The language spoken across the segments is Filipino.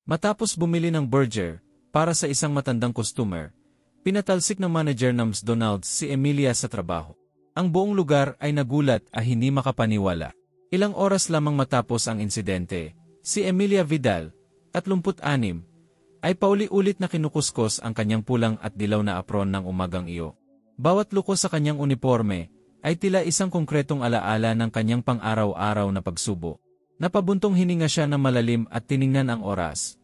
Matapos bumili ng burger para sa isang matandang customer, pinatalsik ng manager ng McDonald's si Emilia sa trabaho. Ang buong lugar ay nagulat at hindi makapaniwala. Ilang oras lamang matapos ang insidente, si Emilia Vidal, 36, ay pauli-ulit na kinukuskos ang kanyang pulang at dilaw na apron ng umagang iyo. Bawat luko sa kanyang uniforme ay tila isang konkretong alaala ng kanyang pang-araw-araw na pagsubo. Napabuntong hininga siya na malalim at tiningnan ang oras.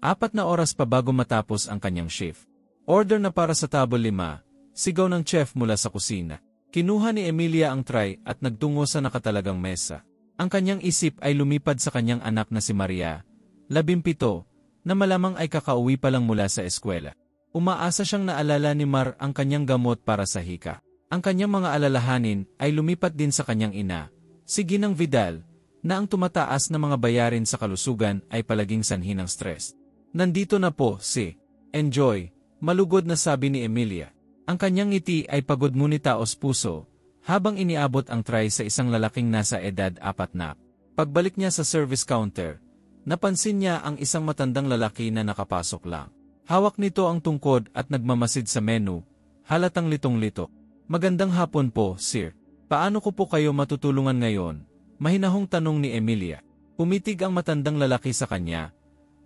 4 na oras pa bago matapos ang kanyang shift. Order na para sa table 5, sigaw ng chef mula sa kusina. Kinuha ni Emilia ang tray at nagtungo sa nakatalagang mesa. Ang kanyang isip ay lumipad sa kanyang anak na si Maria, 17, na malamang ay kakauwi pa lang mula sa eskwela. Umaasa siyang naalala ni Mar ang kanyang gamot para sa hika. Ang kanyang mga alalahanin ay lumipat din sa kanyang ina, si Ginang Vidal, na ang tumataas na mga bayarin sa kalusugan ay palaging sanhi ng stress. Nandito na po si Enjoy, malugod na sabi ni Emilia. Ang kanyang ngiti ay pagod ngunit taos puso, habang iniabot ang tray sa isang lalaking nasa edad 40. Pagbalik niya sa service counter, napansin niya ang isang matandang lalaki na nakapasok lang. Hawak nito ang tungkod at nagmamasid sa menu, halatang litong-lito. Magandang hapon po, sir. Paano ko po kayo matutulungan ngayon? Mahinahong tanong ni Emilia. Pumitig ang matandang lalaki sa kanya.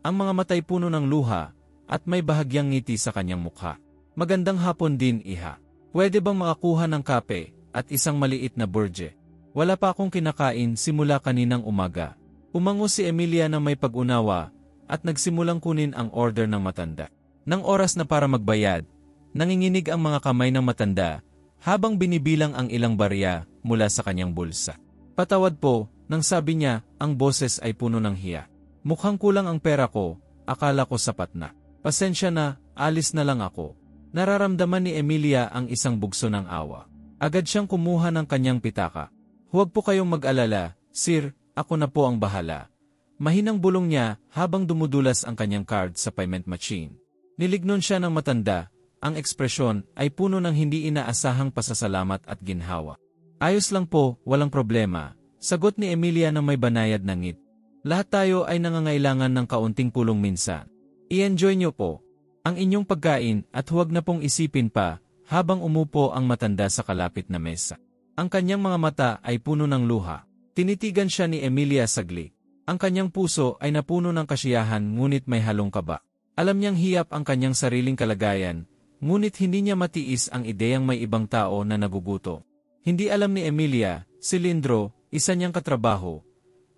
Ang mga matay puno ng luha, at may bahagyang ngiti sa kanyang mukha. Magandang hapon din, iha. Pwede bang makakuha ng kape, at isang maliit na burger? Wala pa akong kinakain simula kaninang umaga. Umango si Emilia na may pag-unawa, at nagsimulang kunin ang order ng matanda. Nang oras na para magbayad, nanginginig ang mga kamay ng matanda, habang binibilang ang ilang barya mula sa kanyang bulsa. Patawad po, nang sabi niya, ang boses ay puno ng hiya. Mukhang kulang ang pera ko, akala ko sapat na. Pasensya na, alis na lang ako. Nararamdaman ni Emilia ang isang bugso ng awa. Agad siyang kumuha ng kanyang pitaka. Huwag po kayong mag-alala, sir, ako na po ang bahala. Mahinang bulong niya habang dumudulas ang kanyang card sa payment machine. Nilignon siya ng matanda, ang ekspresyon ay puno ng hindi inaasahang pasasalamat at ginhawa. Ayos lang po, walang problema, sagot ni Emilia na may banayad na ngit. Lahat tayo ay nangangailangan ng kaunting pulong minsan. I-enjoy niyo po ang inyong pagkain at huwag na pong isipin pa habang umupo ang matanda sa kalapit na mesa. Ang kanyang mga mata ay puno ng luha. Tinitigan siya ni Emilia saglit. Ang kanyang puso ay napuno ng kasiyahan ngunit may halong kaba. Alam niyang hiyap ang kanyang sariling kalagayan, ngunit hindi niya matiis ang ideyang may ibang tao na nagugutom. Hindi alam ni Emilia, si Lindro, isa niyang katrabaho,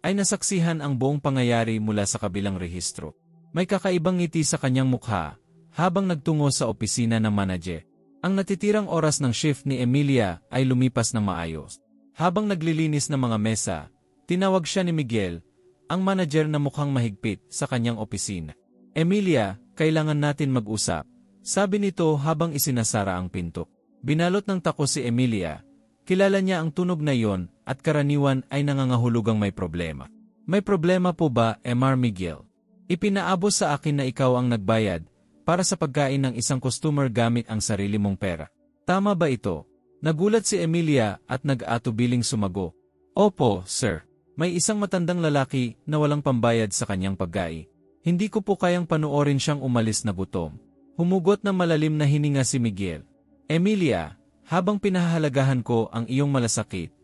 ay nasaksihan ang buong pangyayari mula sa kabilang rehistro. May kakaibang ngiti sa kanyang mukha, habang nagtungo sa opisina ng manager. Ang natitirang oras ng shift ni Emilia ay lumipas ng maayos. Habang naglilinis ng mga mesa, tinawag siya ni Miguel, ang manager na mukhang mahigpit sa kanyang opisina. Emilia, kailangan natin mag-usap, sabi nito habang isinasara ang pinto. Binalot ng tako si Emilia. Kilala niya ang tunog na iyon at karaniwan ay nangangahulugang may problema. May problema po ba, Mr. Miguel? Ipinaabot sa akin na ikaw ang nagbayad para sa pagkain ng isang customer gamit ang sarili mong pera. Tama ba ito? Nagulat si Emilia at nag-atubiling sumago. Opo, sir. May isang matandang lalaki na walang pambayad sa kanyang pagkain. Hindi ko po kayang panoorin siyang umalis na gutom. Humugot na malalim na hininga si Miguel. Emilia, habang pinahahalagahan ko ang iyong malasakit,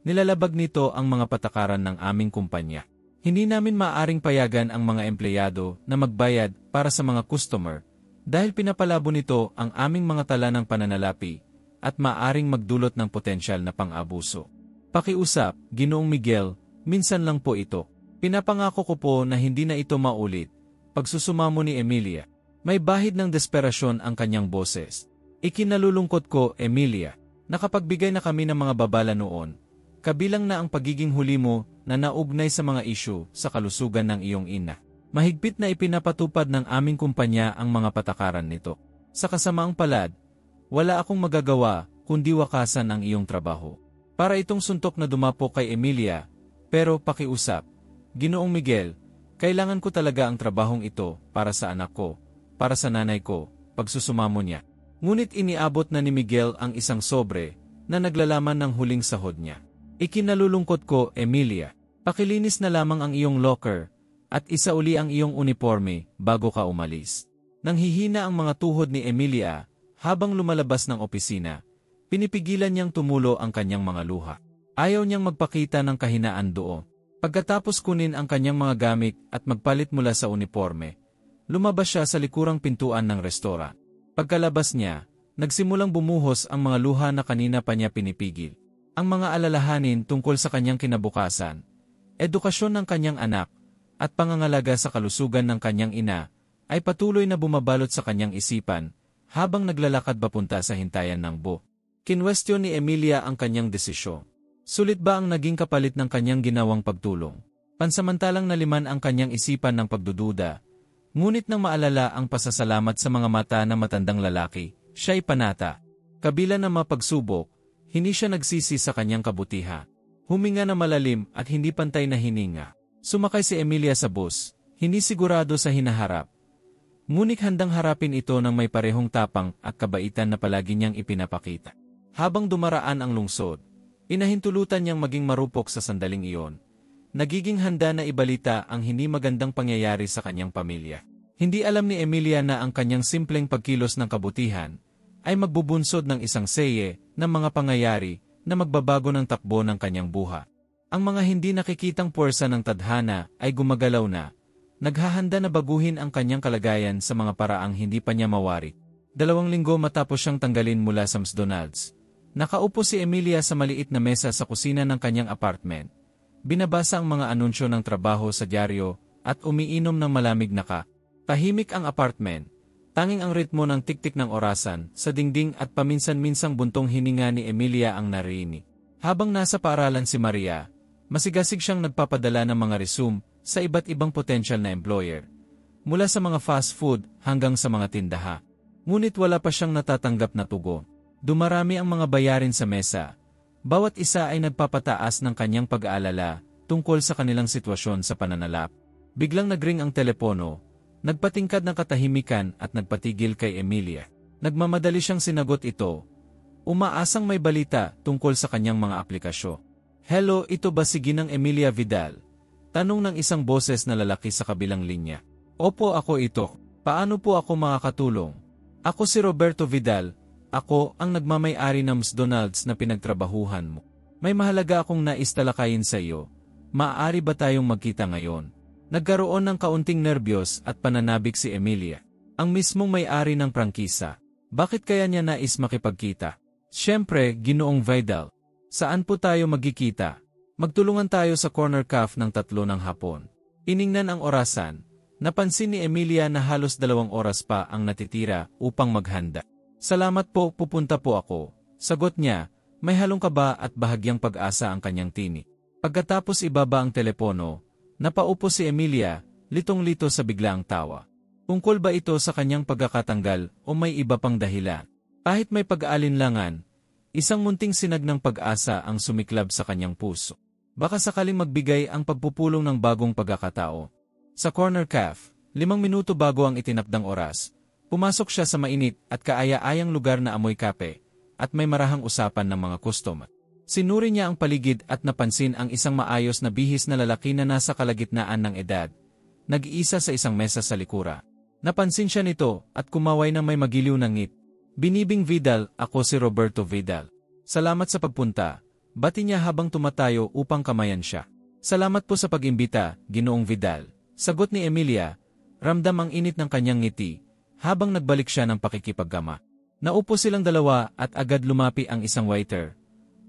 nilalabag nito ang mga patakaran ng aming kumpanya. Hindi namin maaaring payagan ang mga empleyado na magbayad para sa mga customer dahil pinapalabo nito ang aming mga tala ng pananalapi at maaaring magdulot ng potensyal na pang-abuso. Pakiusap, Ginoong Miguel, minsan lang po ito. Pinapangako ko po na hindi na ito maulit. Pagsusumamo ni Emilia. May bahid ng desperasyon ang kanyang boses. Ikinalulungkot ko, Emilia, nakapagbigay na kami ng mga babala noon. Kabilang na ang pagiging huli mo na naugnay sa mga isyu sa kalusugan ng iyong ina. Mahigpit na ipinapatupad ng aming kumpanya ang mga patakaran nito. Sa kasamaang palad, wala akong magagawa kundi wakasan ang iyong trabaho. Para itong suntok na dumapo kay Emilia, pero pakiusap, Ginoong Miguel, kailangan ko talaga ang trabahong ito para sa anak ko, para sa nanay ko, pagsusumamo niya. Ngunit iniabot na ni Miguel ang isang sobre na naglalaman ng huling sahod niya. Ikinalulungkot ko, Emilia. Pakilinis na lamang ang iyong locker At isa uli ang iyong uniforme bago ka umalis. Nanghihina ang mga tuhod ni Emilia habang lumalabas ng opisina. Pinipigilan niyang tumulo ang kanyang mga luha. Ayaw niyang magpakita ng kahinaan doon. Pagkatapos kunin ang kanyang mga gamit at magpalit mula sa uniforme, lumabas siya sa likurang pintuan ng restoran. Pagkalabas niya, nagsimulang bumuhos ang mga luha na kanina pa niya pinipigil. Ang mga alalahanin tungkol sa kanyang kinabukasan, edukasyon ng kanyang anak, at pangangalaga sa kalusugan ng kanyang ina, ay patuloy na bumabalot sa kanyang isipan habang naglalakad papunta sa hintayan ng bus. Kinwestiyon ni Emilia ang kanyang desisyon. Sulit ba ang naging kapalit ng kanyang ginawang pagtulong? Pansamantalang naliman ang kanyang isipan ng pagdududa, ngunit nang maalala ang pasasalamat sa mga mata ng matandang lalaki, siya'y panata. Kabila ng mapagsubok, hindi siya nagsisi sa kanyang kabutihan. Huminga na malalim at hindi pantay na hininga. Sumakay si Emilia sa bus, hindi sigurado sa hinaharap. Ngunit handang harapin ito ng may parehong tapang at kabaitan na palagi niyang ipinapakita. Habang dumaraan ang lungsod, inahintulutan niyang maging marupok sa sandaling iyon. Nagiging handa na ibalita ang hindi magandang pangyayari sa kanyang pamilya. Hindi alam ni Emilia na ang kanyang simpleng pagkilos ng kabutihan ay magbubunsod ng isang seye ng mga pangyayari na magbabago ng takbo ng kanyang buhay. Ang mga hindi nakikitang puwersa ng tadhana ay gumagalaw na, naghahanda na baguhin ang kanyang kalagayan sa mga paraang hindi pa niya mawari. 2 linggo matapos siyang tanggalin mula sa McDonald's, nakaupo si Emilia sa maliit na mesa sa kusina ng kanyang apartment. Binabasa ang mga anunsyo ng trabaho sa dyaryo at umiinom ng malamig na tahimik ang apartment. Tanging ang ritmo ng tiktik ng orasan sa dingding at paminsan-minsang buntong hininga ni Emilia ang narinig. Habang nasa paaralan si Maria, masigasig siyang nagpapadala ng mga resume sa iba't ibang potential na employer, mula sa mga fast food hanggang sa mga tindaha. Ngunit wala pa siyang natatanggap na tugon. Dumarami ang mga bayarin sa mesa. Bawat isa ay nagpapataas ng kanyang pag-aalala tungkol sa kanilang sitwasyon sa pananalap. Biglang nagring ang telepono, nagpatingkad ng katahimikan at nagpatigil kay Emilia. Nagmamadali siyang sinagot ito, umaasang may balita tungkol sa kanyang mga aplikasyon. Hello, ito ba si Ginang Emilia Vidal? Tanong ng isang boses na lalaki sa kabilang linya. Opo, ako ito. Paano po ako makakatulong? Ako si Roberto Vidal. Ako ang nagmamay-ari ng McDonald's na pinagtrabahuhan mo. May mahalaga akong nais talakayin sa iyo. Maaari ba tayong magkita ngayon? Nagkaroon ng kaunting nerbiyos at pananabik si Emilia. Ang mismong may-ari ng prangkisa. Bakit kaya niya nais makipagkita? Siyempre, Ginoong Vidal. Saan po tayo magkikita? Magtulungan tayo sa corner cafe ng 3 ng hapon. Iningnan ang orasan. Napansin ni Emilia na halos 2 oras pa ang natitira upang maghanda. Salamat po, pupunta po ako. Sagot niya, may halong kaba at bahagyang pag-asa ang kanyang tinig. Pagkatapos ibaba ang telepono, napaupo si Emilia, litong-lito sa biglaang tawa. Tungkol ba ito sa kanyang pagkakatanggal o may iba pang dahilan? Kahit may pag-aalinlangan, isang munting sinag ng pag-asa ang sumiklab sa kanyang puso. Baka sakaling magbigay ang pagpupulong ng bagong pagkakatao. Sa corner cafe, 5 minuto bago ang itinakdang oras, pumasok siya sa mainit at kaaya-ayang lugar na amoy kape at may marahang usapan ng mga customer. Sinuri niya ang paligid at napansin ang isang maayos na bihis na lalaki na nasa kalagitnaan ng edad. Nag-iisa sa isang mesa sa likura. Napansin siya nito at kumaway na may magiliw na ngit. Binibing Vidal, ako si Roberto Vidal. Salamat sa pagpunta. Bati niya habang tumatayo upang kamayan siya. Salamat po sa pag-imbita, Ginoong Vidal. Sagot ni Emilia, ramdam ang init ng kanyang ngiti. Habang nagbalik siya ng pakikipaggama. Naupo silang dalawa at agad lumapi ang isang waiter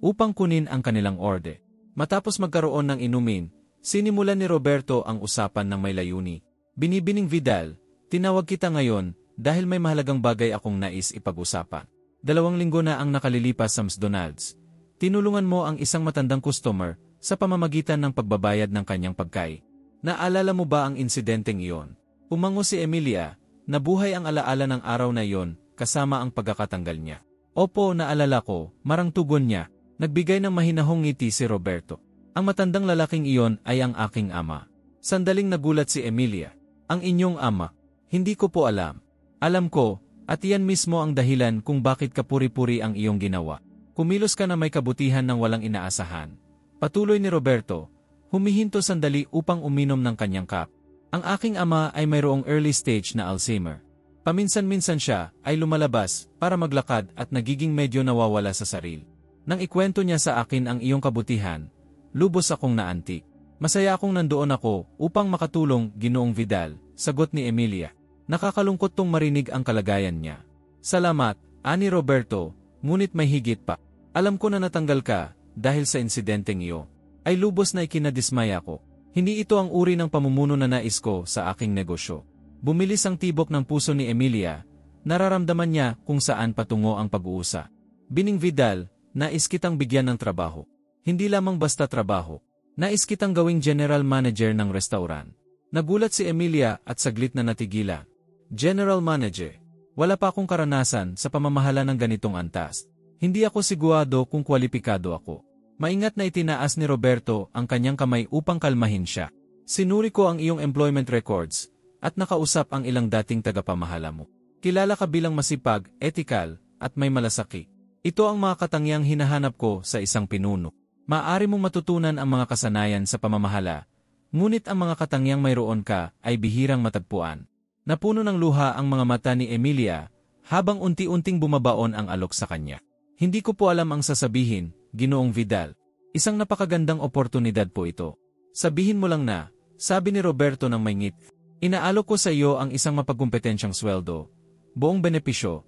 upang kunin ang kanilang order. Matapos magkaroon ng inumin, sinimulan ni Roberto ang usapan ng may layuni. Binibining Vidal, tinawag kita ngayon dahil may mahalagang bagay akong nais ipag-usapan. 2 linggo na ang nakalilipas sa McDonald's. Tinulungan mo ang isang matandang customer sa pamamagitan ng pagbabayad ng kanyang pagkain. Naalala mo ba ang insidenteng iyon? Umango si Emilia. Nabuhay ang alaala ng araw na iyon, kasama ang pagkakatanggal niya. Opo, naalala ko, marang tugon niya. Nagbigay ng mahinahong ngiti si Roberto. Ang matandang lalaking iyon ay ang aking ama. Sandaling nagulat si Emilia. Ang inyong ama? Hindi ko po alam. Alam ko, at iyan mismo ang dahilan kung bakit kapuri-puri ang iyong ginawa. Kumilos ka na may kabutihan ng walang inaasahan. Patuloy ni Roberto, humihinto sandali upang uminom ng kanyang cup. Ang aking ama ay mayroong early stage na Alzheimer. Paminsan-minsan siya ay lumalabas para maglakad at nagiging medyo nawawala sa sarili. Nang ikwento niya sa akin ang iyong kabutihan, lubos akong naantig. Masaya akong nandoon ako upang makatulong, Ginoong Vidal, sagot ni Emilia. Nakakalungkot tong marinig ang kalagayan niya. Salamat, ani Roberto, ngunit may higit pa. Alam ko na natanggal ka dahil sa insidenteng iyo. Ay lubos na ikinadismaya ko. Hindi ito ang uri ng pamumuno na nais ko sa aking negosyo. Bumilis ang tibok ng puso ni Emilia. Nararamdaman niya kung saan patungo ang pag-uusa. Bining Vidal, nais kitang bigyan ng trabaho. Hindi lamang basta trabaho. Nais kitang gawing general manager ng restaurant. Nagulat si Emilia at saglit na natigila. General manager. Wala pa akong karanasan sa pamamahala ng ganitong antas. Hindi ako sigurado kung kwalipikado ako. Maingat na itinaas ni Roberto ang kanyang kamay upang kalmahin siya. Sinuri ko ang iyong employment records at nakausap ang ilang dating tagapamahala mo. Kilala ka bilang masipag, ethical, at may malasaki. Ito ang mga katangiang hinahanap ko sa isang pinuno. Maaari mong matutunan ang mga kasanayan sa pamamahala, ngunit ang mga katangiang mayroon ka ay bihirang matagpuan. Napuno ng luha ang mga mata ni Emilia habang unti-unting bumabaon ang alok sa kanya. Hindi ko po alam ang sasabihin, Ginoong Vidal. Isang napakagandang oportunidad po ito. Sabihin mo lang na, sabi ni Roberto ng may ngit, inaalok ko sa iyo ang isang mapagkumpetensyang sweldo, buong benepisyo,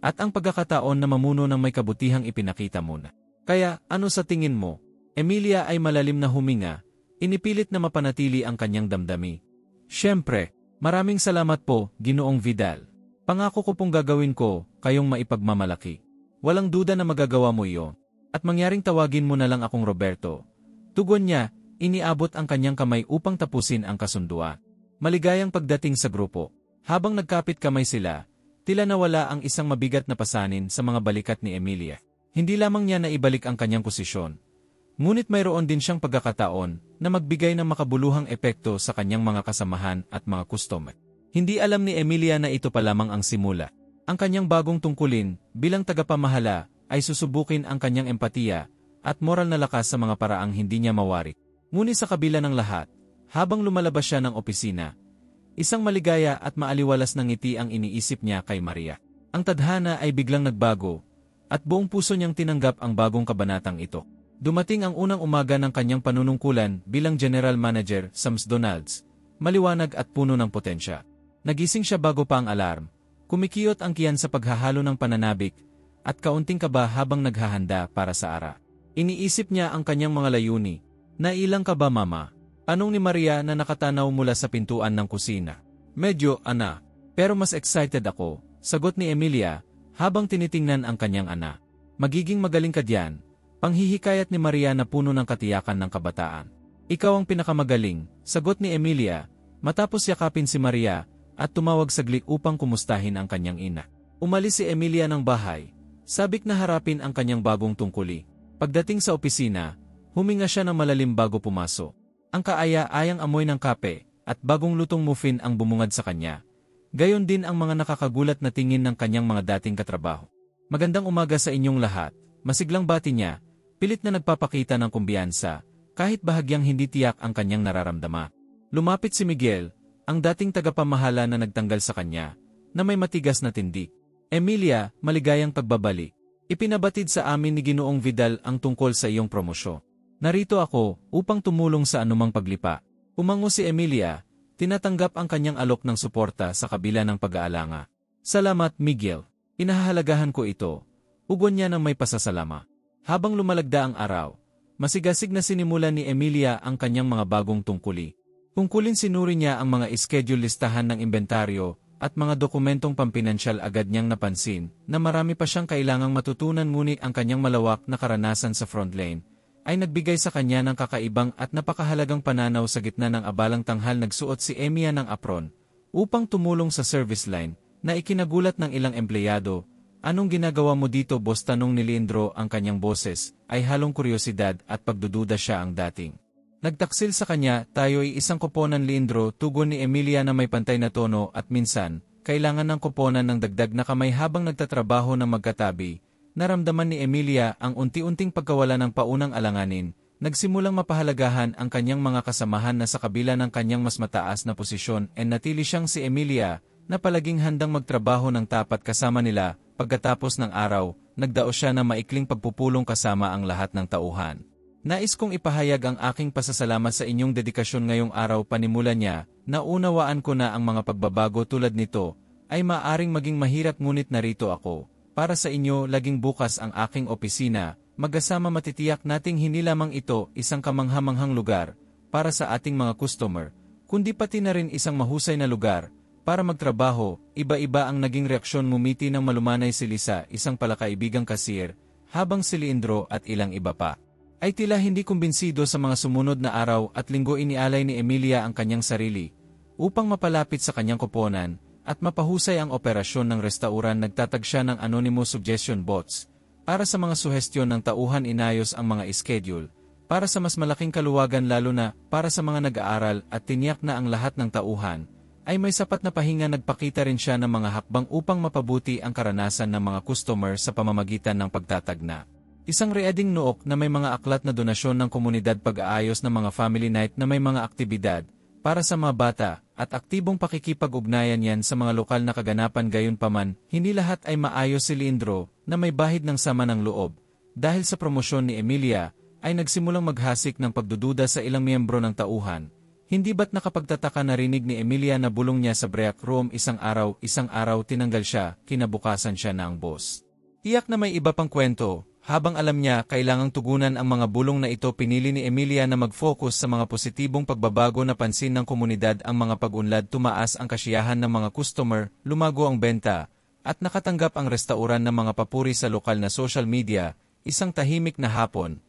at ang pagkakataon na mamuno ng may kabutihang ipinakita mo na. Kaya, ano sa tingin mo? Emilia ay malalim na huminga, inipilit na mapanatili ang kanyang damdami. Siyempre, maraming salamat po, Ginoong Vidal. Pangako ko pong gagawin ko, kayong maipagmamalaki. Walang duda na magagawa mo iyon. At mangyaring tawagin mo na lang akong Roberto. Tugon niya, iniabot ang kanyang kamay upang tapusin ang kasunduan. Maligayang pagdating sa grupo. Habang nagkapit kamay sila, tila nawala ang isang mabigat na pasanin sa mga balikat ni Emilia. Hindi lamang niya naibalik ang kanyang posisyon, ngunit mayroon din siyang pagkakataon na magbigay ng makabuluhang epekto sa kanyang mga kasamahan at mga customer. Hindi alam ni Emilia na ito pa lamang ang simula. Ang kanyang bagong tungkulin bilang tagapamahala ay susubukin ang kanyang empatiya at moral na lakas sa mga paraang hindi niya mawari. Ngunit sa kabila ng lahat, habang lumalabas siya ng opisina, isang maligaya at maaliwalas na ngiti ang iniisip niya kay Maria. Ang tadhana ay biglang nagbago, at buong puso niyang tinanggap ang bagong kabanatang ito. Dumating ang unang umaga ng kanyang panunungkulan bilang General Manager sa McDonald's, maliwanag at puno ng potensya. Nagising siya bago pa ang alarm, kumikiyot ang kiyan sa paghahalo ng pananabik, at kaunting kaba habang naghahanda para sa ara. Iniisip niya ang kanyang mga layuni. Nailang ka ba, Mama? Anong ni Maria na nakatanaw mula sa pintuan ng kusina? Medyo, Ana. Pero mas excited ako, sagot ni Emilia, habang tinitingnan ang kanyang ana. Magiging magaling ka diyan, panghihikayat ni Maria na puno ng katiyakan ng kabataan. Ikaw ang pinakamagaling, sagot ni Emilia, matapos yakapin si Maria, at tumawag saglit upang kumustahin ang kanyang ina. Umalis si Emilia ng bahay, sabik na harapin ang kanyang bagong tungkuli. Pagdating sa opisina, huminga siya ng malalim bago pumasok. Ang kaaya-ayang amoy ng kape, at bagong lutong muffin ang bumungad sa kanya. Gayon din ang mga nakakagulat na tingin ng kanyang mga dating katrabaho. Magandang umaga sa inyong lahat, masiglang bati niya, pilit na nagpapakita ng kumbiyansa, kahit bahagyang hindi tiyak ang kanyang nararamdaman. Lumapit si Miguel, ang dating tagapamahala na nagtanggal sa kanya, na may matigas na tindig. Emilia, maligayang pagbabalik. Ipinabatid sa amin ni Ginoong Vidal ang tungkol sa iyong promosyon. Narito ako upang tumulong sa anumang paglipa. Umango si Emilia, tinatanggap ang kanyang alok ng suporta sa kabila ng pag-aalanga. Salamat, Miguel. Inahahalagahan ko ito. Ugon niya ng may pasasalama. Habang lumalagda ang araw, masigasig na sinimula ni Emilia ang kanyang mga bagong tungkuli. Tungkulin sinuri niya ang mga schedule listahan ng inventaryo at mga dokumentong pampinansyal. Agad niyang napansin na marami pa siyang kailangang matutunan, ngunit ang kanyang malawak na karanasan sa frontline ay nagbigay sa kanya ng kakaibang at napakahalagang pananaw. Sa gitna ng abalang tanghal, nagsuot si Emilia ng apron upang tumulong sa service line na ikinagulat ng ilang empleyado. Anong ginagawa mo dito, boss? Tanong ni Leandro. Ang kanyang boses ay halong kuryosidad at pagdududa siya ang dating. Nagtaksil sa kanya, tayo ay isang koponan, Leandro, tugon ni Emilia na may pantay na tono, at minsan, kailangan ng koponan ng dagdag na kamay. Habang nagtatrabaho ng magkatabi, naramdaman ni Emilia ang unti-unting pagkawala ng paunang alanganin nagsimulang mapahalagahan ang kanyang mga kasamahan na sa kabila ng kanyang mas mataas na posisyon ay natili siyang si Emilia na palaging handang magtrabaho ng tapat kasama nila. Pagkatapos ng araw, nagdaos siya ng maikling pagpupulong kasama ang lahat ng tauhan. Nais kong ipahayag ang aking pasasalamat sa inyong dedikasyon ngayong araw. Panimula niya, naunawaan ko na ang mga pagbabago tulad nito ay maaring maging mahirap, ngunit narito ako para sa inyo. Laging bukas ang aking opisina, magkasama matitiyak nating hindi lamang ito isang kamanghamanghang lugar para sa ating mga customer, kundi pati na rin isang mahusay na lugar para magtrabaho. Iba-iba ang naging reaksyon. Ngumiti ng malumanay si Lisa, isang palakaibigang kasir, habang si Leandro at ilang iba pa ay tila hindi kumbinsido. Sa mga sumunod na araw at linggo, inialay ni Emilia ang kanyang sarili upang mapalapit sa kanyang koponan at mapahusay ang operasyon ng restauran. Nagtatag siya ng anonymous suggestion bots para sa mga suhestyon ng tauhan. Inayos ang mga schedule para sa mas malaking kaluwagan, lalo na para sa mga nag-aaral, at tiniyak na ang lahat ng tauhan ay may sapat na pahinga. Nagpakita rin siya ng mga hakbang upang mapabuti ang karanasan ng mga customer sa pamamagitan ng pagtatag na isang reading nook na may mga aklat na donasyon ng komunidad, pag-aayos ng mga family night na may mga aktibidad para sa mga bata, at aktibong pakikipag-ugnayan yan sa mga lokal na kaganapan. Gayunpaman, hindi lahat ay maayos. Si Leandro, na may bahid ng sama ng loob dahil sa promosyon ni Emilia, ay nagsimulang maghasik ng pagdududa sa ilang miyembro ng tauhan. Hindi ba't nakapagtataka narinig ni Emilia na bulong niya sa break room isang araw tinanggal siya, kinabukasan siya na ang boss. Tiyak na may iba pang kwento. Habang alam niya kailangang tugunan ang mga bulong na ito, pinili ni Emilia na mag-focus sa mga positibong pagbabago. Napansin ng komunidad ang mga pag-unlad, tumaas ang kasiyahan ng mga customer, lumago ang benta, at nakatanggap ang restauran ng mga papuri sa lokal na social media. Isang tahimik na hapon,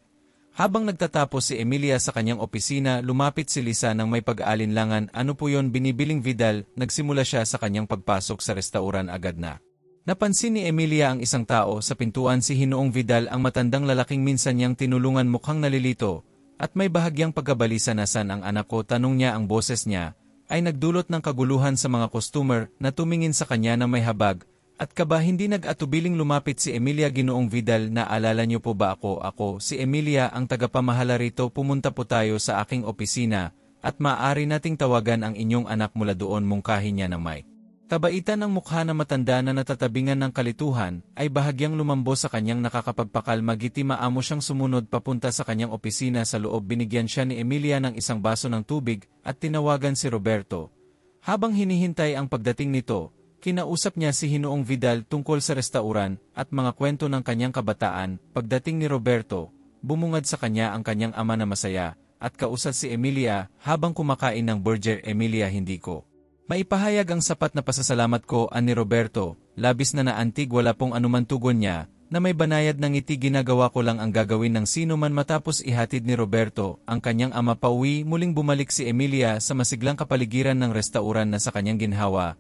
habang nagtatapos si Emilia sa kanyang opisina, lumapit si Lisa ng may pag-aalinlangan. Ano po yon, binibiling Vidal? Nagsimula siya sa kanyang pagpasok sa restauran agad na napansin ni Emilia ang isang tao sa pintuan. Si Hinoong Vidal, ang matandang lalaking minsan niyang tinulungan, mukhang nalilito at may bahagyang pagkabalisa. Nasaan ang anak ko? Tanong niya. Ang boses niya ay nagdulot ng kaguluhan sa mga customer na tumingin sa kanya na may habag at kaba. Hindi nag-atubiling lumapit si Emilia. Ginoong Vidal, naalala niyo po ba ako? Ako si Emilia, ang tagapamahala rito. Pumunta po tayo sa aking opisina at maaari nating tawagan ang inyong anak mula doon. Mungkahin niya na may kabaitan. Ang mukha na matanda na natatabingan ng kalituhan ay bahagyang lumambo sa kanyang nakakapagpakalma. Giti maamo siyang sumunod papunta sa kanyang opisina. Sa loob, binigyan siya ni Emilia ng isang baso ng tubig at tinawagan si Roberto. Habang hinihintay ang pagdating nito, kinausap niya si Hinoong Vidal tungkol sa restauran at mga kwento ng kanyang kabataan. Pagdating ni Roberto, bumungad sa kanya ang kanyang ama na masaya at kausap si Emilia habang kumakain ng burger. Emilia, hindi ko maipahayag ang sapat na pasasalamat ko, ani Roberto. Labis na naantig, wala pong anuman tugon niya, na may banayad ng ngiti. Ginagawa ko lang ang gagawin ng sino man. Matapos ihatid ni Roberto ang kanyang ama pauwi, muling bumalik si Emilia sa masiglang kapaligiran ng restauran na sa kanyang ginhawa.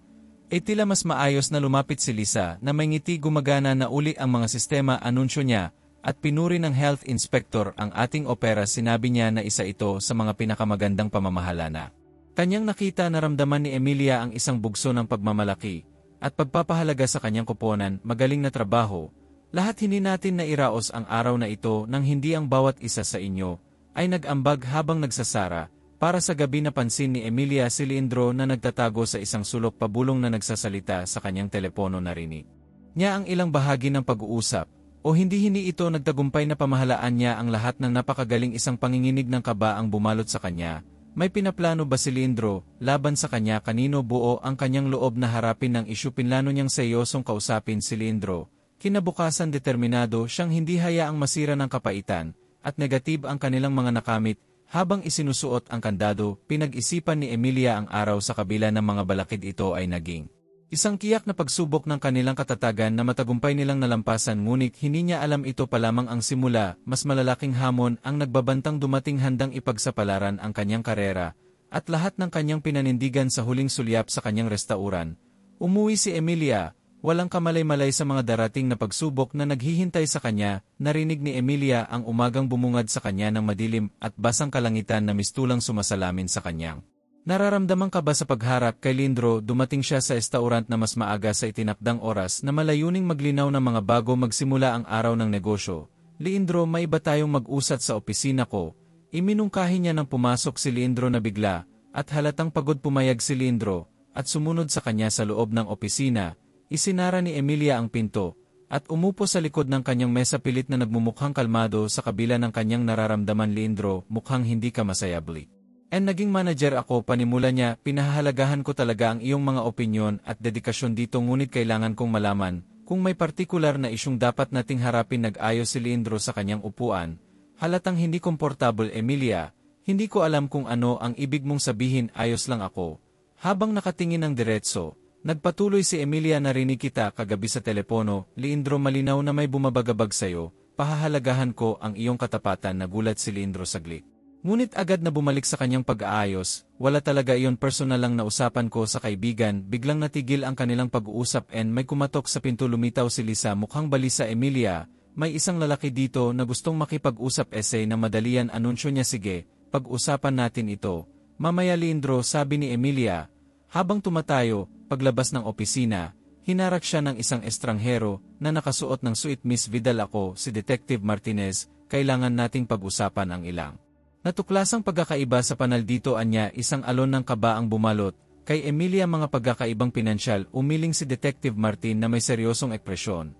Tila mas maayos na. Lumapit si Lisa na may ngiti. Gumagana na uli ang mga sistema, anunsyo niya, at pinuri ng health inspector ang ating opera. Sinabi niya na isa ito sa mga pinakamagandang pamamahala na kanyang nakita. Naramdaman ni Emilia ang isang bugso ng pagmamalaki at pagpapahalaga sa kanyang koponan. Magaling na trabaho. Lahat hindi natin nairaos ang araw na ito nang hindi ang bawat isa sa inyo ay nag-ambag habang nagsasara. Para sa gabi, napansin ni Emilia si Leandro na nagtatago sa isang sulok, pabulong na nagsasalita sa kanyang telepono. Narinig niya ang ilang bahagi ng pag-uusap, o hindi ito nagtagumpay na pamahalaan niya ang lahat ng napakagaling. Isang panginginig ng kaba ang bumalot sa kanya. May pinaplano ba si Leandro laban sa kanya? Kanino? Buo ang kanyang loob na harapin ng isyu. Pinlano niyang seryosong kausapin si Leandro. Kinabukasan, determinado siyang hindi hayaang masira ng kapaitan at negatib ang kanilang mga nakamit. Habang isinusuot ang kandado, pinag-isipan ni Emilia ang araw. Sa kabila ng mga balakid, ito ay naging isang kiyak na pagsubok ng kanilang katatagan na matagumpay nilang nalampasan. Ngunit hindi niya alam ito pa lamang ang simula. Mas malalaking hamon ang nagbabantang dumating. Handang ipagsapalaran ang kanyang karera at lahat ng kanyang pinanindigan sa huling sulyap sa kanyang restauran. Umuwi si Emilia, walang kamalay-malay sa mga darating na pagsubok na naghihintay sa kanya. Narinig ni Emilia ang umagang bumungad sa kanya ng madilim at basang kalangitan na mistulang sumasalamin sa kanyang nararamdaman ka ba sa pagharap kay Leandro. Dumating siya sa restaurant na mas maaga sa itinakdang oras na malayuning maglinaw ng mga bago magsimula ang araw ng negosyo. Leandro, may iba tayong mag-usat sa opisina ko. Iminungkahi niya nang pumasok si Leandro na bigla, at halatang pagod pumayag si Leandro, at sumunod sa kanya sa loob ng opisina. Isinara ni Emilia ang pinto, at umupo sa likod ng kanyang mesa pilit na nagmumukhang kalmado sa kabila ng kanyang nararamdaman. Leandro, mukhang hindi ka masaya, Blake. Naging manager ako, panimula niya, pinahahalagahan ko talaga ang iyong mga opinyon at dedikasyon dito, ngunit kailangan kong malaman kung may partikular na isyong dapat nating harapin. Nag-ayos si Leandro sa kanyang upuan. Halatang hindi komportable. Emilia, hindi ko alam kung ano ang ibig mong sabihin, ayos lang ako. Habang nakatingin ng diretso, nagpatuloy si Emilia, narinig kita kagabi sa telepono. Leandro, malinaw na may bumabagabag sa'yo, pahahalagahan ko ang iyong katapatan. Nagulat si Leandro saglit. Ngunit agad na bumalik sa kanyang pag-aayos. Wala talaga iyon, personal lang na usapan ko sa kaibigan. Biglang natigil ang kanilang pag-uusap and may kumatok sa pinto. Lumitaw si Lisa, mukhang balisa. Emilia, may isang lalaki dito na gustong makipag-usap. Essay na madalian, anunsyo niya. Sige, pag-usapan natin ito mamaya, Leandro, sabi ni Emilia. Habang tumatayo, paglabas ng opisina, hinarak siya ng isang estranghero na nakasuot ng suit. Miss Vidal, ako, si Detective Martinez. Kailangan nating pag-usapan ang ilang natuklasang pagkakaiba sa panal dito, anya. Isang alon ng kaba ang bumalot kay Emilia. Mga pagkakaibang pinansyal, umiling si Detective Martin na may seryosong ekspresyon.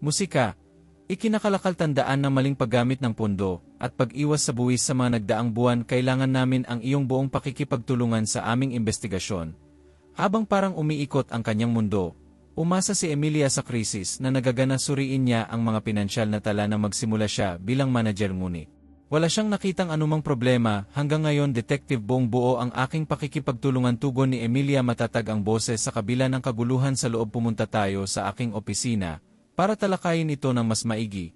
Musika, ikinakalakal, tandaan na maling paggamit ng pundo, at pag-iwas sa buwis sa mga nagdaang buwan. Kailangan namin ang iyong buong pakikipagtulungan sa aming investigasyon. Habang parang umiikot ang kanyang mundo, umasa si Emilia sa krisis na nagagana. Suriin niya ang mga pinansyal na tala na magsimula siya bilang manager, ngunit wala siyang nakitang anumang problema. Hanggang ngayon, Detective, buong buo ang aking pakikipagtulungan, tugon ni Emilia. Matatag ang boses sa kabila ng kaguluhan sa loob. Pumunta tayo sa aking opisina para talakayin ito ng mas maigi.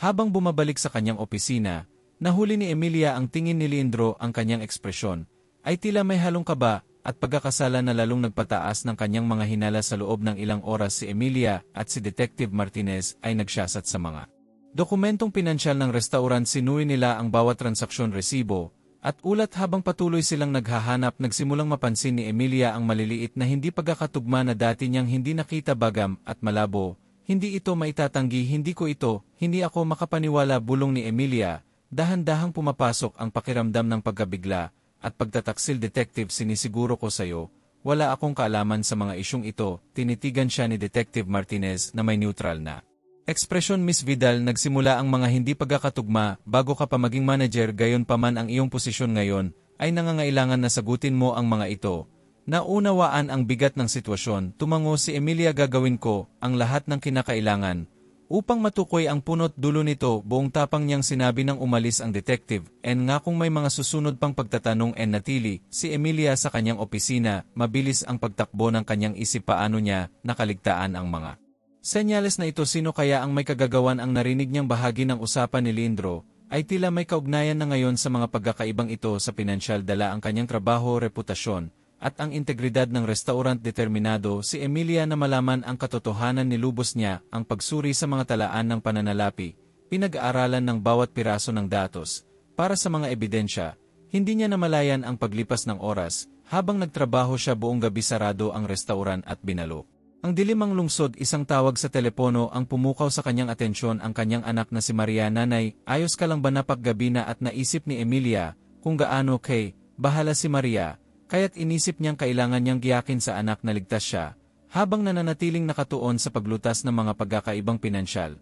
Habang bumabalik sa kanyang opisina, nahuli ni Emilia ang tingin ni Leandro. Ang kanyang ekspresyon ay tila may halong kaba at pagkakasala na lalong nagpataas ng kanyang mga hinala. Sa loob ng ilang oras, si Emilia at si Detective Martinez ay nagsasat sa mga dokumentong pinansyal ng restaurant. Sinuwi nila ang bawat transaksyon, resibo, at ulat. Habang patuloy silang naghahanap, nagsimulang mapansin ni Emilia ang maliliit na hindi pagkakatugma na dati niyang hindi nakita. Bagam at malabo, hindi ito maitatanggi. Hindi ko ito, hindi ako makapaniwala, bulong ni Emilia. Dahan-dahang pumapasok ang pakiramdam ng pagkabigla at pagtataksil. Detective, sinisiguro ko sayo, wala akong kaalaman sa mga isyong ito. Tinitigan siya ni Detective Martinez na may neutral na ekspresyon. Miss Vidal, nagsimula ang mga hindi pagkakatugma bago ka pa maging manager. Gayon pa man, ang iyong posisyon ngayon ay nangangailangan na sagutin mo ang mga ito. Naunawaan ang bigat ng sitwasyon. Tumango si Emilia. Gagawin ko ang lahat ng kinakailangan upang matukoy ang punot dulo nito. Buong tapang niyang sinabi nang umalis ang detective. Nga kung may mga susunod pang pagtatanong, natili si Emilia sa kanyang opisina. Mabilis ang pagtakbo ng kanyang isip. Paano niya nakaligtaan ang mga senyales na ito? Sino kaya ang may kagagawan? Ang narinig niyang bahagi ng usapan ni Leandro ay tila may kaugnayan na ngayon sa mga pagkakaibang ito sa pinansyal. Dala ang kanyang trabaho, reputasyon, at ang integridad ng restaurant. Determinado si Emilia na malaman ang katotohanan. Nilubos niya ang pagsuri sa mga talaan ng pananalapi. Pinag-aaralan ng bawat piraso ng datos para sa mga ebidensya. Hindi niya namalayan ang paglipas ng oras. Habang nagtrabaho siya buong gabi, sarado ang restaurant at binalok ang dilimang lungsod. Isang tawag sa telepono ang pumukaw sa kanyang atensyon. Ang kanyang anak na si Maria. Nanay, ayos ka lang ba? Napakgabi na, at naisip ni Emilia kung gaano kay bahala si Maria, kaya't inisip niyang kailangan niyang giyakin sa anak na ligtas siya. Habang nananatiling nakatuon sa paglutas ng mga pagkakaibang pinansyal,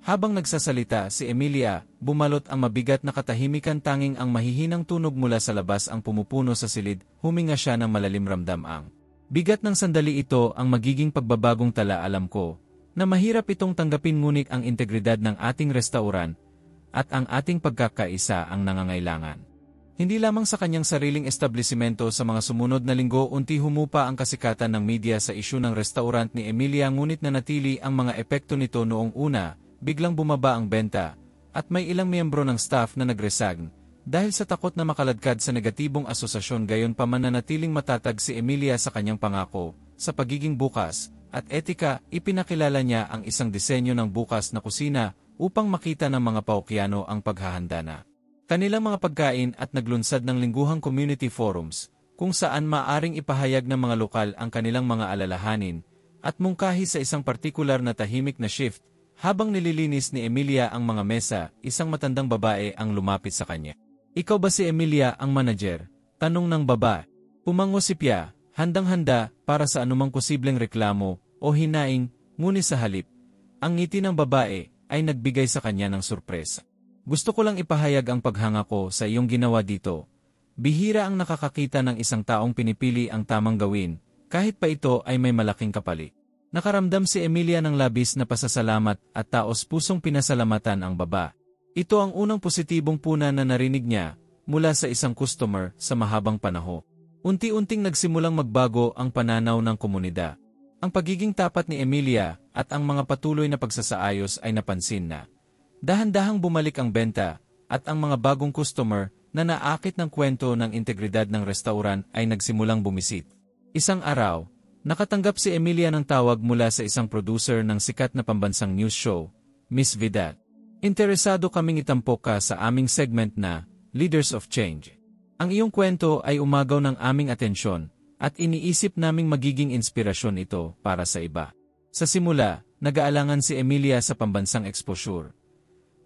habang nagsasalita si Emilia, bumalot ang mabigat na katahimikan. Tanging ang mahihinang tunog mula sa labas ang pumupuno sa silid. Huminga siya ng malalim. Ramdam ang bigat ng sandali ito ang magiging pagbabagong tala. Alam ko na mahirap itong tanggapin, ngunit ang integridad ng ating restaurant at ang ating pagkakaisa ang nangangailangan. Hindi lamang sa kanyang sariling establisimento. Sa mga sumunod na linggo, unti humupa ang kasikatan ng media sa isyu ng restaurant ni Emilia, ngunit nanatili ang mga epekto nito. Noong una, biglang bumaba ang benta, at may ilang miyembro ng staff na nagresign dahil sa takot na makaladkad sa negatibong asosasyon. Gayon pa man, nanatiling matatag si Emilia sa kanyang pangako sa pagiging bukas at etika. Ipinakilala niya ang isang disenyo ng bukas na kusina upang makita ng mga Paukiano ang paghahanda na kanilang mga pagkain, at naglunsad ng lingguhang community forums kung saan maaring ipahayag ng mga lokal ang kanilang mga alalahanin at mungkahi sa isang partikular na tahimik na shift. Habang nililinis ni Emilia ang mga mesa, isang matandang babae ang lumapit sa kanya. "Ikaw ba si Emilia ang manager?" tanong ng babae. Pumango si Pia, handang-handa para sa anumang posibleng reklamo o hinaing, ngunit sa halip, ang ngiti ng babae ay nagbigay sa kanya ng sorpresa. "Gusto ko lang ipahayag ang paghanga ko sa iyong ginawa dito. Bihira ang nakakakita ng isang taong pinipili ang tamang gawin, kahit pa ito ay may malaking kapalit." Nakaramdam si Emilia ng labis na pasasalamat at taos-pusong pinasalamatan ang baba. Ito ang unang positibong puna na narinig niya mula sa isang customer sa mahabang panahon. Unti-unting nagsimulang magbago ang pananaw ng komunidad. Ang pagiging tapat ni Emilia at ang mga patuloy na pagsasaayos ay napansin na. Dahan-dahang bumalik ang benta at ang mga bagong customer na naakit ng kwento ng integridad ng restaurant ay nagsimulang bumisit. Isang araw, nakatanggap si Emilia ng tawag mula sa isang producer ng sikat na pambansang news show, Miss Vidal. "Interesado kaming itampok ka sa aming segment na Leaders of Change. Ang iyong kwento ay umagaw ng aming atensyon at iniisip naming magiging inspirasyon ito para sa iba." Sa simula, nag-aalangan si Emilia sa pambansang exposure.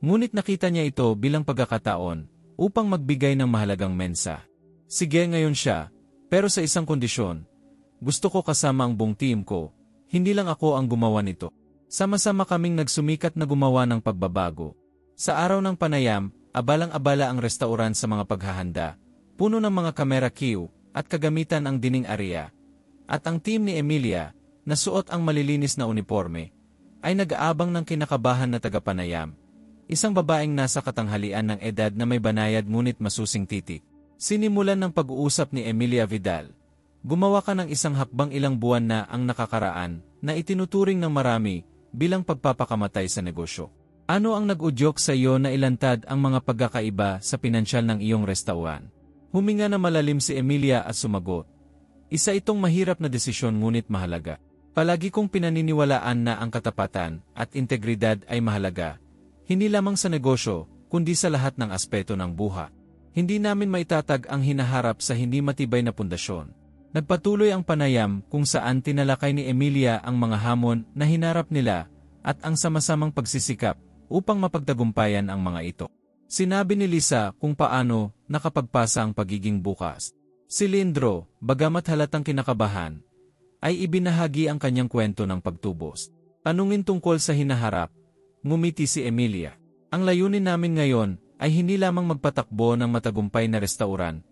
Ngunit nakita niya ito bilang pagkakataon upang magbigay ng mahalagang mensa. "Sige, ngayon siya, pero sa isang kondisyon. Gusto ko kasama ang buong team ko, hindi lang ako ang gumawa nito. Sama-sama kaming nagsumikat na gumawa ng pagbabago." Sa araw ng panayam, abalang-abala ang restaurant sa mga paghahanda, puno ng mga kamera queue at kagamitan ang dining area. At ang team ni Emilia, na suot ang malilinis na uniforme, ay nag-aabang ng kinakabahan na tagapanayam. Isang babaeng nasa katanghalian ng edad na may banayad ngunit masusing titik. Sinimulan ng pag-uusap ni Emilia Vidal. "Gumawa ka ng isang hakbang ilang buwan na ang nakakaraan na itinuturing ng marami bilang pagpapakamatay sa negosyo. Ano ang nag-udyok sa iyo na ilantad ang mga pagkakaiba sa pinansyal ng iyong restaurant?" Huminga na malalim si Emilia at sumagot. "Isa itong mahirap na desisyon ngunit mahalaga. Palagi kong pinaniniwalaan na ang katapatan at integridad ay mahalaga, hindi lamang sa negosyo, kundi sa lahat ng aspeto ng buhay. Hindi namin maitatag ang hinaharap sa hindi matibay na pundasyon." Nagpatuloy ang panayam kung saan tinalakay ni Emilia ang mga hamon na hinarap nila at ang sama-samang pagsisikap upang mapagtagumpayan ang mga ito. Sinabi ni Lisa kung paano nakapagpasa ang pagiging bukas. Si Lindro, bagamat halatang kinakabahan, ay ibinahagi ang kanyang kwento ng pagtubos. Tanungin tungkol sa hinaharap, ngumiti si Emilia. "Ang layunin namin ngayon ay hindi lamang magpatakbo ng matagumpay na restaurant,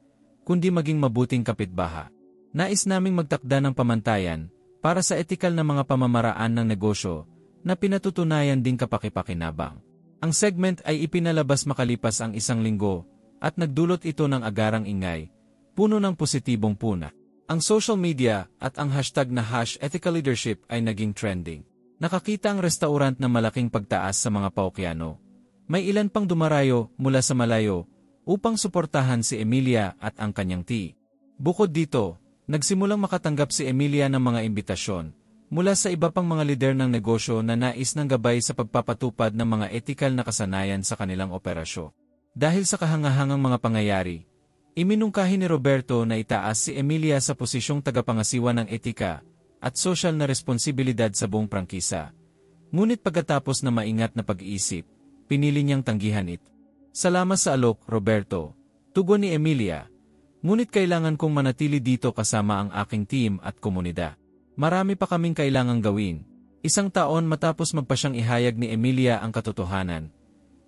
kundi maging mabuting kapitbahay. Nais naming magtakda ng pamantayan para sa etikal na mga pamamaraan ng negosyo na pinatutunayan din kapakipakinabang." Ang segment ay ipinalabas makalipas ang isang linggo at nagdulot ito ng agarang ingay, puno ng positibong puna. Ang social media at ang hashtag na #ethicalleadership ay naging trending. Nakakita ang restaurant na malaking pagtaas sa mga paokyano. May ilan pang dumarayo mula sa malayo upang suportahan si Emilia at ang kanyang team. Bukod dito, nagsimulang makatanggap si Emilia ng mga imbitasyon mula sa iba pang mga lider ng negosyo na nais ng gabay sa pagpapatupad ng mga etikal na kasanayan sa kanilang operasyon. Dahil sa kahangahangang mga pangyayari, iminungkahi ni Roberto na itaas si Emilia sa posisyong tagapangasiwa ng etika at social na responsibilidad sa buong prangkisa. Ngunit pagkatapos na maingat na pag-iisip, pinili niyang tanggihan ito. "Salamat sa alok, Roberto," tugon ni Emilia. "Ngunit kailangan kong manatili dito kasama ang aking team at komunidad. Marami pa kaming kailangang gawin." Isang taon matapos magpasyang ihayag ni Emilia ang katotohanan,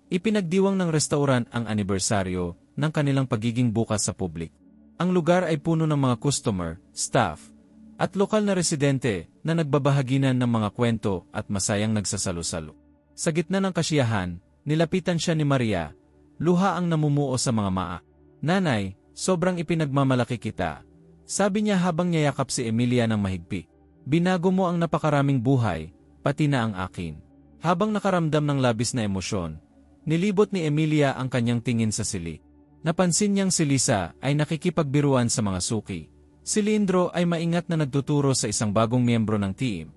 ipinagdiwang ng restaurant ang anibersaryo ng kanilang pagiging bukas sa publik. Ang lugar ay puno ng mga customer, staff, at lokal na residente na nagbabahaginan ng mga kwento at masayang nagsasalo-salo. Sa gitna ng kasiyahan, nilapitan siya ni Maria, luha ang namumuo sa mga maa. "Nanay, sobrang ipinagmamalaki kita," sabi niya habang niyayakap si Emilia ng mahigpit. "Binago mo ang napakaraming buhay, pati na ang akin." Habang nakaramdam ng labis na emosyon, nilibot ni Emilia ang kanyang tingin sa sili. Napansin niyang si Lisa ay nakikipagbiruan sa mga suki. Si Lindro ay maingat na nagtuturo sa isang bagong miyembro ng team.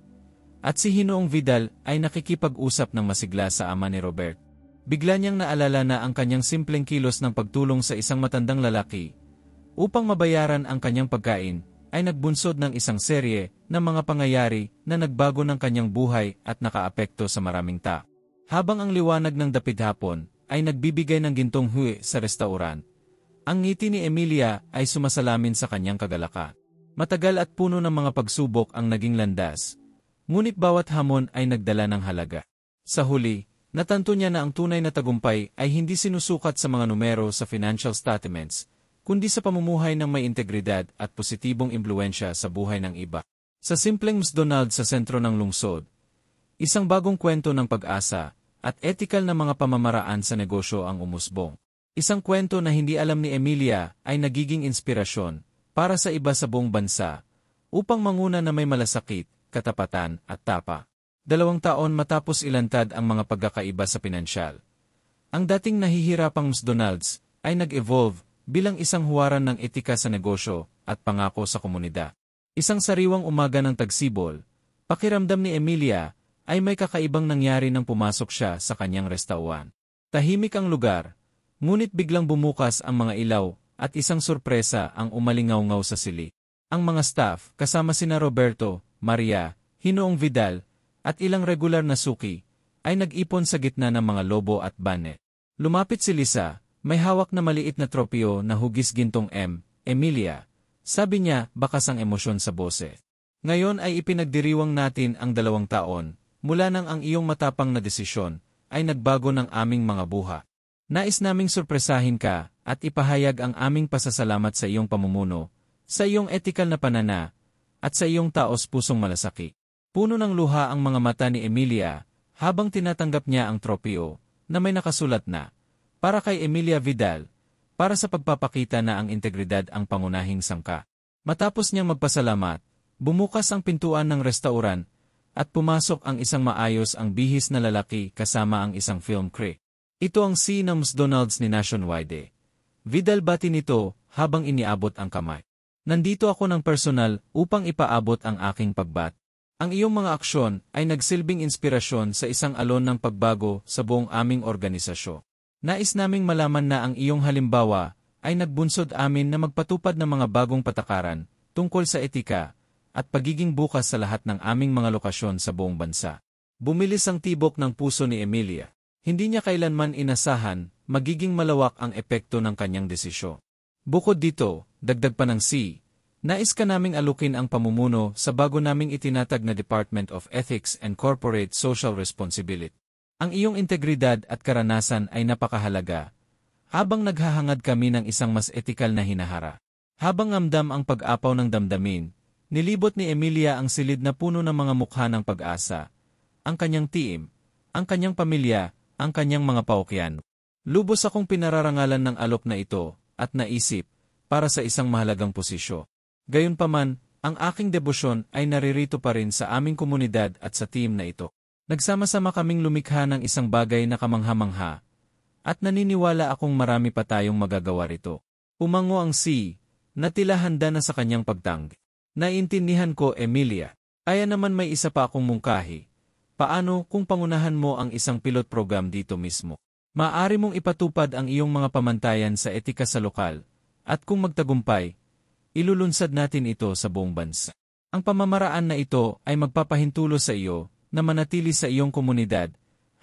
At si Hinoong Vidal ay nakikipag-usap ng masigla sa ama ni Robert. Bigla niyang naalala na ang kanyang simpleng kilos ng pagtulong sa isang matandang lalaki upang mabayaran ang kanyang pagkain ay nagbunsod ng isang serye ng mga pangyayari na nagbago ng kanyang buhay at nakaapekto sa maraming tao. Habang ang liwanag ng dapit hapon ay nagbibigay ng gintong huwi sa restaurant, ang ngiti ni Emilia ay sumasalamin sa kanyang kagalakan. Matagal at puno ng mga pagsubok ang naging landas, ngunit bawat hamon ay nagdala ng halaga. Sa huli, natanto niya na ang tunay na tagumpay ay hindi sinusukat sa mga numero sa financial statements, kundi sa pamumuhay ng may integridad at positibong impluensya sa buhay ng iba. Sa simpleng McDonald's sa sentro ng lungsod, isang bagong kwento ng pag-asa at ethical na mga pamamaraan sa negosyo ang umusbong. Isang kwento na hindi alam ni Emilia ay nagiging inspirasyon para sa iba sa buong bansa upang manguna na may malasakit, katapatan at tapa. 2 taon matapos ilantad ang mga pagkakaiba sa pinansyal, ang dating nahihirapang McDonald's ay nag-evolve bilang isang huwaran ng etika sa negosyo at pangako sa komunidad. Isang sariwang umaga ng tagsibol, pakiramdam ni Emilia ay may kakaibang nangyari nang pumasok siya sa kanyang restaurant. Tahimik ang lugar, ngunit biglang bumukas ang mga ilaw at isang sorpresa ang umalingaw-ngaw sa silid. Ang mga staff, kasama sina Roberto, Maria, Hinoong Vidal, at ilang regular na suki, ay nag-ipon sa gitna ng mga lobo at banet. Lumapit si Lisa, may hawak na maliit na tropeo na hugis gintong Emilia, sabi niya bakas ang emosyon sa boses. Ngayon ay ipinagdiriwang natin ang 2 taon, mula nang ang iyong matapang na desisyon ay nagbago ng aming mga buha. Nais naming sorpresahin ka at ipahayag ang aming pasasalamat sa iyong pamumuno, sa iyong etikal na panana, at sa iyong taos-pusong malasakit. Puno ng luha ang mga mata ni Emilia habang tinatanggap niya ang tropeo na may nakasulat na, para kay Emilia Vidal, para sa pagpapakita na ang integridad ang pangunahing sangka. Matapos niyang magpasalamat, bumukas ang pintuan ng restaurant at pumasok ang isang maayos ang bihis na lalaki kasama ang isang film crew. Ito ang C ng McDonald's ni Nationwide. Vidal bati nito habang iniabot ang kamay. Nandito ako ng personal upang ipaabot ang aking pagbat. Ang iyong mga aksyon ay nagsilbing inspirasyon sa isang alon ng pagbago sa buong aming organisasyon. Nais naming malaman na ang iyong halimbawa ay nagbunsod amin na magpatupad ng mga bagong patakaran tungkol sa etika at pagiging bukas sa lahat ng aming mga lokasyon sa buong bansa. Bumilis ang tibok ng puso ni Emilia. Hindi niya kailanman inasahan magiging malawak ang epekto ng kanyang desisyon. Bukod dito, dagdag pa ng C, nais ka naming alukin ang pamumuno sa bago naming itinatag na Department of Ethics and Corporate Social Responsibility. Ang iyong integridad at karanasan ay napakahalaga, habang naghahangad kami ng isang mas etikal na hinahara. Habang amdam ang pag-apaw ng damdamin, nilibot ni Emilia ang silid na puno ng mga mukha ng pag-asa, ang kanyang tiim, ang kanyang pamilya, ang kanyang mga paokyan. Lubos akong pinararangalan ng alok na ito at naisip para sa isang mahalagang posisyon. Gayunpaman, ang aking debosyon ay naririto pa rin sa aming komunidad at sa team na ito. Nagsama-sama kaming lumikha ng isang bagay na kamangha-mangha at naniniwala akong marami pa tayong magagawa rito. Umango ang C, na tila handa na sa kanyang pagtanggi. Naiintindihan ko, Emilia. Kaya naman may isa pa akong mungkahi. Paano kung pangunahan mo ang isang pilot program dito mismo? Maaari mong ipatupad ang iyong mga pamantayan sa etika sa lokal, at kung magtagumpay, ilulunsad natin ito sa buong bansa. Ang pamamaraan na ito ay magpapahintulo sa iyo na manatili sa iyong komunidad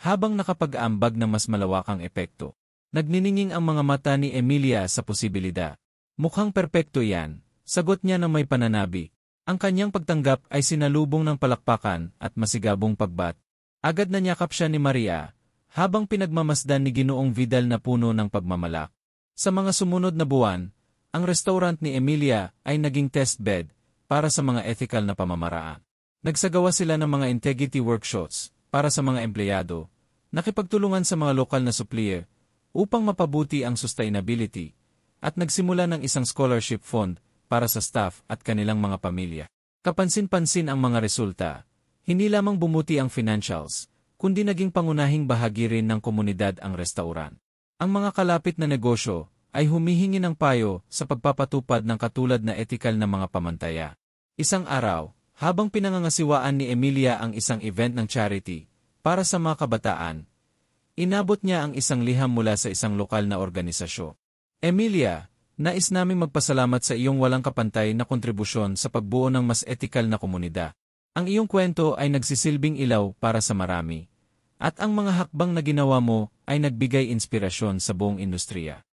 habang nakapag-aambag ng mas malawakang epekto. Nagnininging ang mga mata ni Emilia sa posibilidad. Mukhang perpekto yan, sagot niya na may pananabi. Ang kanyang pagtanggap ay sinalubong ng palakpakan at masigabong pagbat. Agad na niyakap siya ni Maria, habang pinagmamasdan ni Ginoong Vidal na puno ng pagmamalak. Sa mga sumunod na buwan, ang restaurant ni Emilia ay naging test bed para sa mga ethical na pamamaraan. Nagsagawa sila ng mga integrity workshops para sa mga empleyado, nakipagtulungan sa mga lokal na supplier upang mapabuti ang sustainability, at nagsimula ng isang scholarship fund para sa staff at kanilang mga pamilya. Kapansin-pansin ang mga resulta. Hindi lamang bumuti ang financials, kundi naging pangunahing bahagi rin ng komunidad ang restaurant. Ang mga kalapit na negosyo ay humihingi ng payo sa pagpapatupad ng katulad na etikal na mga pamantaya. Isang araw, habang pinangangasiwaan ni Emilia ang isang event ng charity para sa mga kabataan, inabot niya ang isang liham mula sa isang lokal na organisasyon. Emilia, nais naming magpasalamat sa iyong walang kapantay na kontribusyon sa pagbuo ng mas etikal na komunidad. Ang iyong kwento ay nagsisilbing ilaw para sa marami, At ang mga hakbang na ginawa mo ay nagbigay inspirasyon sa buong industriya.